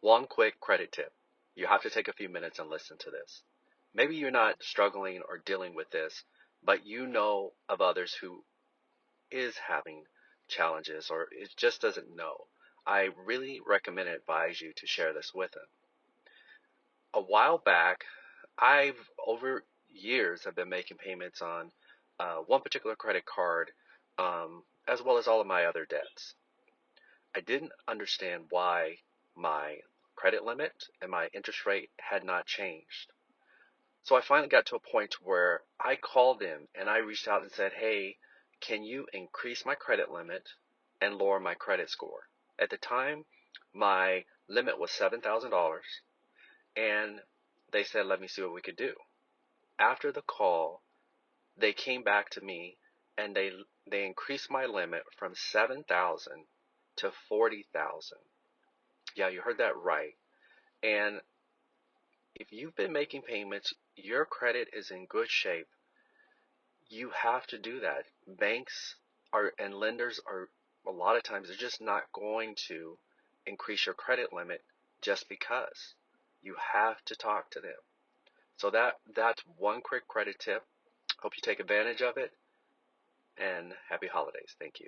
One quick credit tip. You have to take a few minutes and listen to this. Maybe you're not struggling or dealing with this, but you know of others who is having challenges or it just doesn't know. I really recommend and advise you to share this with them. A while back, I've over years have been making payments on one particular credit card, as well as all of my other debts. I didn't understand why my credit limit and my interest rate had not changed. So I finally got to a point where I called them and I reached out and said, hey, can you increase my credit limit and lower my credit score? At the time, my limit was $7,000, and they said, let me see what we could do. After the call, they came back to me and they increased my limit from 7,000 to 40,000. Yeah, you heard that right. And if you've been making payments, your credit is in good shape. You have to do that. Banks are and lenders are a lot of times they're just not going to increase your credit limit just because. You have to talk to them. So that's one quick credit tip. Hope you take advantage of it, and happy holidays. Thank you.